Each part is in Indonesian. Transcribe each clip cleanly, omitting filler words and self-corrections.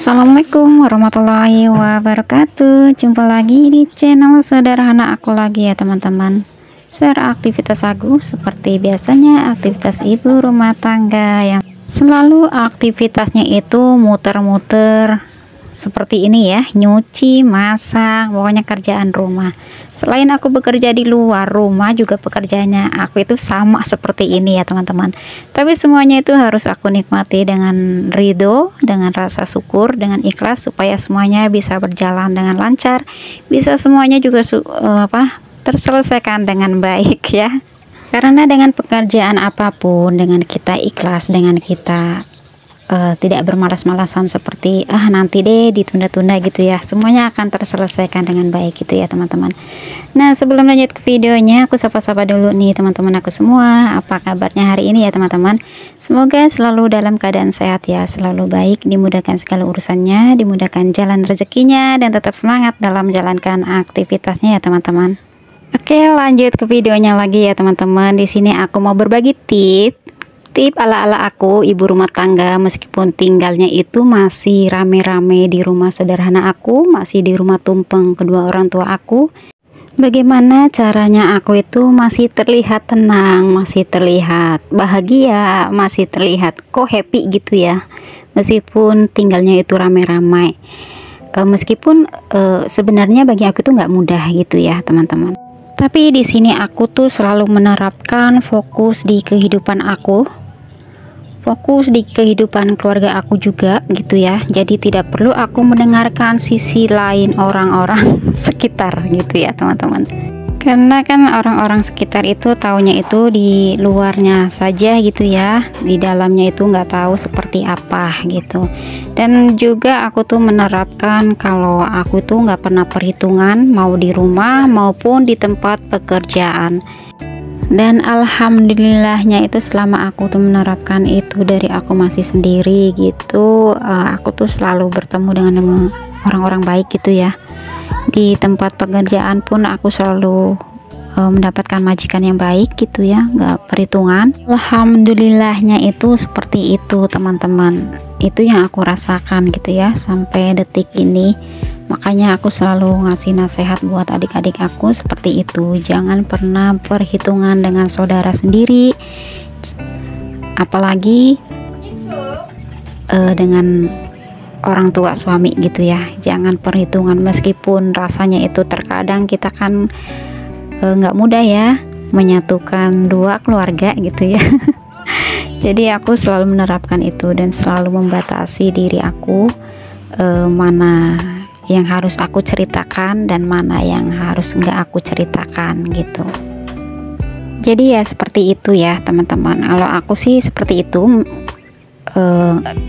Assalamualaikum warahmatullahi wabarakatuh. Jumpa lagi di channel sederhana aku lagi ya teman-teman. Share aktivitas aku seperti biasanya, aktivitas ibu rumah tangga yang selalu aktivitasnya itu muter-muter seperti ini ya, nyuci, masak, pokoknya kerjaan rumah. Selain aku bekerja di luar rumah, juga pekerjaannya aku itu sama seperti ini ya teman-teman. Tapi semuanya itu harus aku nikmati dengan ridho, dengan rasa syukur, dengan ikhlas, supaya semuanya bisa berjalan dengan lancar, bisa semuanya juga terselesaikan dengan baik ya. Karena dengan pekerjaan apapun, dengan kita ikhlas, dengan kita tidak bermalas-malasan seperti nanti deh, ditunda-tunda gitu ya, semuanya akan terselesaikan dengan baik gitu ya teman-teman. Nah, sebelum lanjut ke videonya, aku sapa-sapa dulu nih teman-teman aku semua. Apa kabarnya hari ini ya teman-teman? Semoga selalu dalam keadaan sehat ya, selalu baik, dimudahkan segala urusannya, dimudahkan jalan rezekinya, dan tetap semangat dalam menjalankan aktivitasnya ya teman-teman. Oke, lanjut ke videonya lagi ya teman-teman. Di sini aku mau berbagi tip ala-ala aku ibu rumah tangga, meskipun tinggalnya itu masih rame-rame di rumah sederhana aku, masih di rumah tumpeng kedua orang tua aku. Bagaimana caranya aku itu masih terlihat tenang, masih terlihat bahagia, masih terlihat kok happy gitu ya, meskipun tinggalnya itu rame-rame. Meskipun sebenarnya bagi aku itu nggak mudah gitu ya teman-teman. Tapi di sini aku tuh selalu menerapkan fokus di kehidupan aku, fokus di kehidupan keluarga aku juga gitu ya. Jadi tidak perlu aku mendengarkan sisi lain orang-orang sekitar gitu ya teman-teman. Karena kan orang-orang sekitar itu taunya itu di luarnya saja gitu ya, di dalamnya itu nggak tahu seperti apa gitu. Dan juga aku tuh menerapkan kalau aku tuh nggak pernah perhitungan, mau di rumah maupun di tempat pekerjaan. Dan alhamdulillahnya itu selama aku tuh menerapkan itu dari aku masih sendiri gitu, aku tuh selalu bertemu dengan orang-orang baik gitu ya. Di tempat pekerjaan pun aku selalu mendapatkan majikan yang baik gitu ya, nggak perhitungan. Alhamdulillahnya itu seperti itu teman-teman. Itu yang aku rasakan gitu ya sampai detik ini. Makanya aku selalu ngasih nasihat buat adik-adik aku seperti itu. Jangan pernah perhitungan dengan saudara sendiri, apalagi dengan orang tua suami gitu ya. Jangan perhitungan, meskipun rasanya itu terkadang kita kan nggak mudah ya menyatukan dua keluarga gitu ya. Jadi aku selalu menerapkan itu dan selalu membatasi diri aku, mana yang harus aku ceritakan dan mana yang harus nggak aku ceritakan gitu. Jadi ya seperti itu ya teman-teman. Kalau aku sih seperti itu,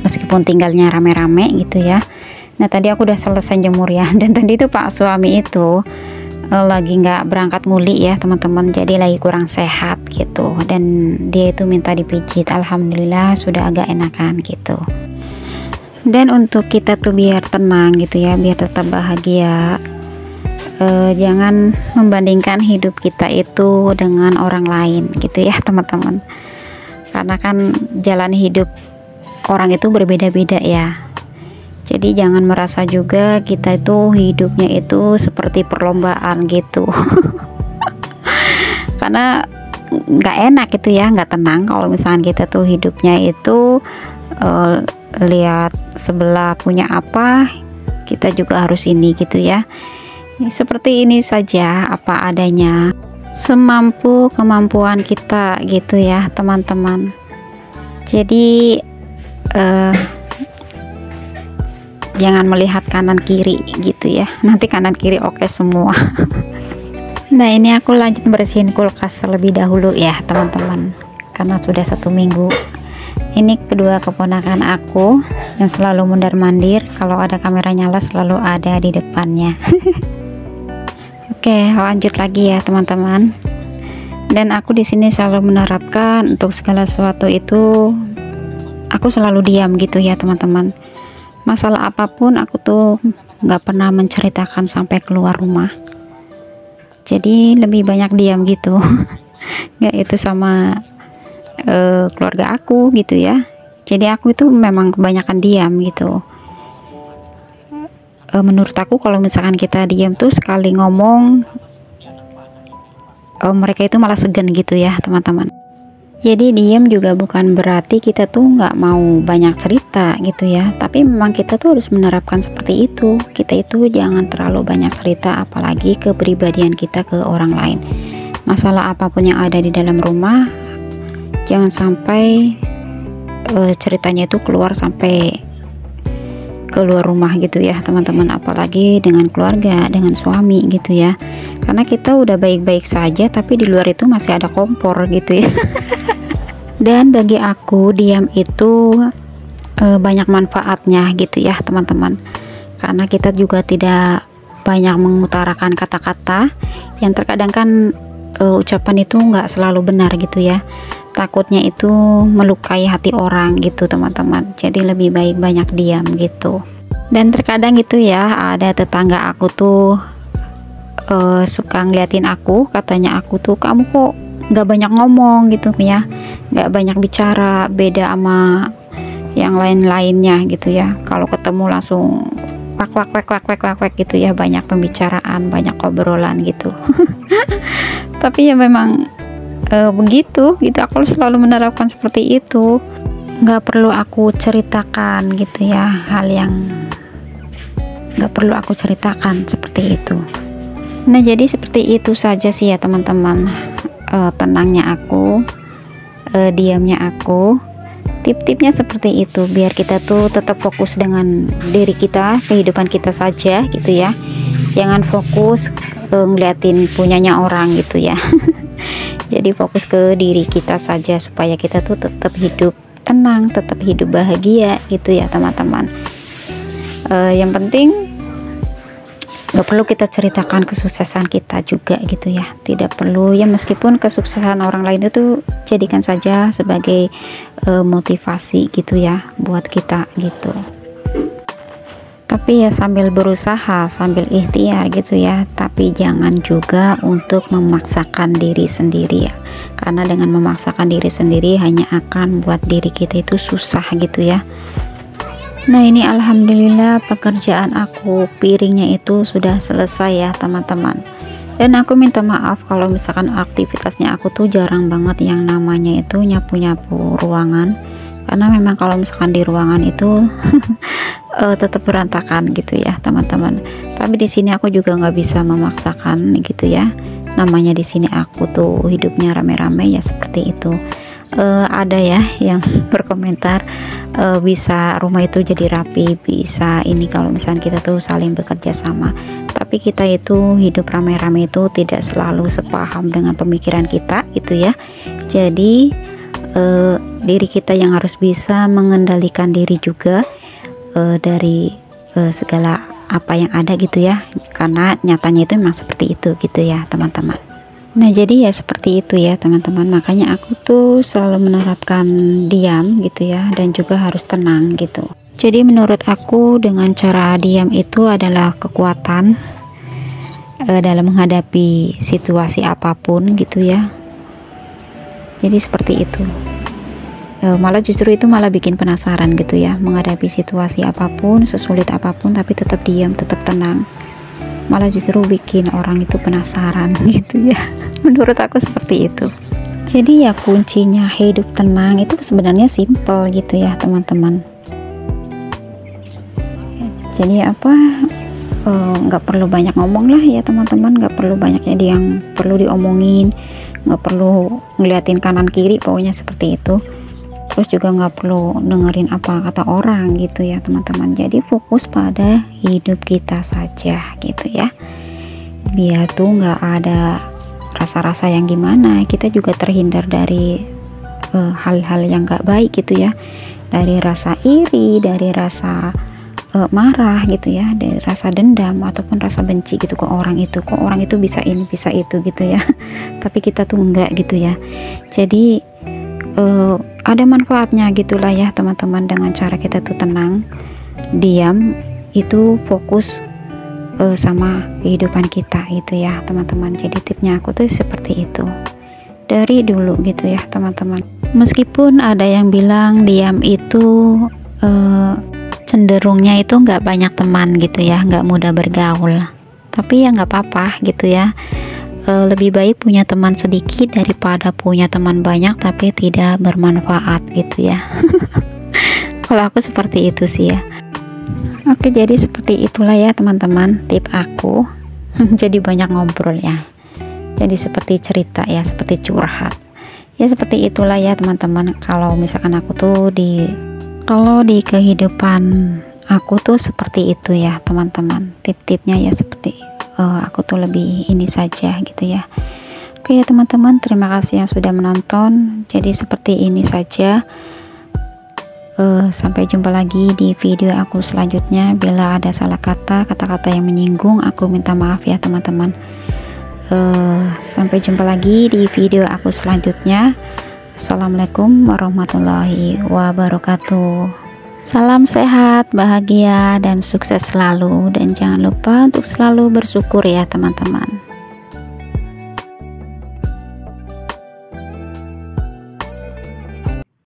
meskipun tinggalnya rame-rame gitu ya. Nah, tadi aku udah selesai jemur ya, dan tadi itu pak suami itu lagi nggak berangkat nguli ya teman-teman, jadi lagi kurang sehat gitu, dan dia itu minta dipijit. Alhamdulillah sudah agak enakan gitu. Dan untuk kita tuh biar tenang gitu ya, biar tetap bahagia, jangan membandingkan hidup kita itu dengan orang lain gitu ya teman-teman. Karena kan jalan hidup orang itu berbeda-beda ya. Jadi jangan merasa juga kita itu hidupnya itu seperti perlombaan gitu. Karena nggak enak gitu ya, nggak tenang kalau misalkan kita tuh hidupnya itu lihat sebelah punya apa, kita juga harus ini gitu ya. Seperti ini saja, apa adanya, semampu kemampuan kita gitu ya teman-teman. Jadi jangan melihat kanan kiri gitu ya, nanti kanan kiri oke semua. Nah, ini aku lanjut bersihin kulkas terlebih dahulu ya teman-teman, karena sudah 1 minggu. Ini kedua keponakan aku yang selalu mundar mandir, kalau ada kamera nyala selalu ada di depannya. Oke, lanjut lagi ya teman-teman. Dan aku di sini selalu menerapkan untuk segala sesuatu itu aku selalu diam gitu ya teman-teman. Masalah apapun aku tuh nggak pernah menceritakan sampai keluar rumah. Jadi lebih banyak diam gitu. Nggak itu sama keluarga aku gitu ya. Jadi aku itu memang kebanyakan diam gitu. Menurut aku kalau misalkan kita diam tuh sekali ngomong mereka itu malah segan gitu ya teman-teman. Jadi diam juga bukan berarti kita tuh nggak mau banyak cerita gitu ya, tapi memang kita tuh harus menerapkan seperti itu. Kita itu jangan terlalu banyak cerita, apalagi kepribadian kita ke orang lain. Masalah apapun yang ada di dalam rumah, jangan sampai ceritanya itu keluar sampai keluar rumah gitu ya teman-teman, apalagi dengan keluarga, dengan suami gitu ya, karena kita udah baik-baik saja tapi di luar itu masih ada kompor gitu ya. Dan bagi aku diam itu banyak manfaatnya gitu ya teman-teman, karena kita juga tidak banyak mengutarakan kata-kata yang terkadang kan ucapan itu nggak selalu benar gitu ya, takutnya itu melukai hati orang gitu teman-teman. Jadi lebih baik banyak diam gitu. Dan terkadang gitu ya, ada tetangga aku tuh suka ngeliatin aku, katanya aku tuh kamu kok nggak banyak ngomong gitu ya, nggak banyak bicara, beda sama yang lain-lainnya gitu ya. Kalau ketemu langsung wak gitu ya, banyak pembicaraan, banyak obrolan gitu. Tapi ya memang begitu gitu, aku selalu menerapkan seperti itu. Nggak perlu aku ceritakan gitu ya, hal yang nggak perlu aku ceritakan seperti itu. Nah jadi seperti itu saja sih ya teman-teman, tenangnya aku, diamnya aku. Tip-tipnya seperti itu, biar kita tuh tetap fokus dengan diri kita, kehidupan kita saja gitu ya, jangan fokus ngeliatin punyanya orang gitu ya. Jadi fokus ke diri kita saja, supaya kita tuh tetap hidup tenang, tetap hidup bahagia gitu ya teman-teman. Yang penting nggak perlu kita ceritakan kesuksesan kita juga gitu ya, tidak perlu ya, meskipun kesuksesan orang lain itu jadikan saja sebagai motivasi gitu ya buat kita gitu, tapi ya sambil berusaha, sambil ikhtiar gitu ya, tapi jangan juga untuk memaksakan diri sendiri ya, karena dengan memaksakan diri sendiri hanya akan buat diri kita itu susah gitu ya. Nah ini alhamdulillah pekerjaan aku, piringnya itu sudah selesai ya teman-teman. Dan aku minta maaf kalau misalkan aktivitasnya aku tuh jarang banget yang namanya itu nyapu-nyapu ruangan, karena memang kalau misalkan di ruangan itu tetap berantakan gitu ya teman-teman. Tapi di sini aku juga nggak bisa memaksakan gitu ya, namanya di sini aku tuh hidupnya rame-rame ya, seperti itu. Ada ya yang berkomentar bisa rumah itu jadi rapi, bisa ini kalau misalnya kita tuh saling bekerja sama. Tapi kita itu hidup rame-rame itu tidak selalu sepaham dengan pemikiran kita gitu ya. Jadi diri kita yang harus bisa mengendalikan diri juga dari segala apa yang ada gitu ya, karena nyatanya itu memang seperti itu gitu ya teman-teman. Nah jadi ya seperti itu ya teman-teman, makanya aku tuh selalu menerapkan diam gitu ya, dan juga harus tenang gitu. Jadi menurut aku dengan cara diam itu adalah kekuatan dalam menghadapi situasi apapun gitu ya. Jadi seperti itu, malah justru itu malah bikin penasaran gitu ya, menghadapi situasi apapun, sesulit apapun, tapi tetap diam, tetap tenang, malah justru bikin orang itu penasaran gitu ya. Menurut aku seperti itu. Jadi ya kuncinya hidup tenang itu sebenarnya simple gitu ya teman-teman. Jadi apa, nggak perlu banyak ngomong lah ya teman-teman, nggak perlu banyak jadi yang perlu diomongin, nggak perlu ngeliatin kanan kiri, pokoknya seperti itu. Terus juga nggak perlu dengerin apa kata orang gitu ya teman-teman. Jadi fokus pada hidup kita saja gitu ya, biar tuh nggak ada rasa-rasa yang gimana, kita juga terhindar dari hal-hal yang nggak baik gitu ya, dari rasa iri, dari rasa marah gitu ya, dari rasa dendam ataupun rasa benci gitu ke orang itu, kok orang itu bisa ini bisa itu gitu ya. Tapi kita tuh enggak gitu ya. Jadi ada manfaatnya gitulah ya teman-teman, dengan cara kita tuh tenang, diam, itu fokus sama kehidupan kita gitu ya teman-teman. Jadi tipnya aku tuh seperti itu dari dulu gitu ya teman-teman. Meskipun ada yang bilang diam itu cenderungnya itu nggak banyak teman gitu ya, nggak mudah bergaul, tapi ya nggak apa-apa gitu ya. Lebih baik punya teman sedikit daripada punya teman banyak tapi tidak bermanfaat gitu ya. Kalau aku seperti itu sih ya. Oke, jadi seperti itulah ya teman-teman tip aku. Jadi banyak ngobrol ya, jadi seperti cerita ya, seperti curhat ya, seperti itulah ya teman-teman. Kalau misalkan aku tuh kalau di kehidupan aku tuh seperti itu ya teman-teman, tip-tipnya ya seperti aku tuh lebih ini saja gitu ya. Oke ya teman-teman, terima kasih yang sudah menonton. Jadi seperti ini saja. Sampai jumpa lagi di video aku selanjutnya. Bila ada salah kata-kata yang menyinggung, aku minta maaf ya teman-teman. Sampai jumpa lagi di video aku selanjutnya. Assalamualaikum warahmatullahi wabarakatuh. Salam sehat, bahagia, dan sukses selalu. Dan jangan lupa untuk selalu bersyukur ya teman-teman.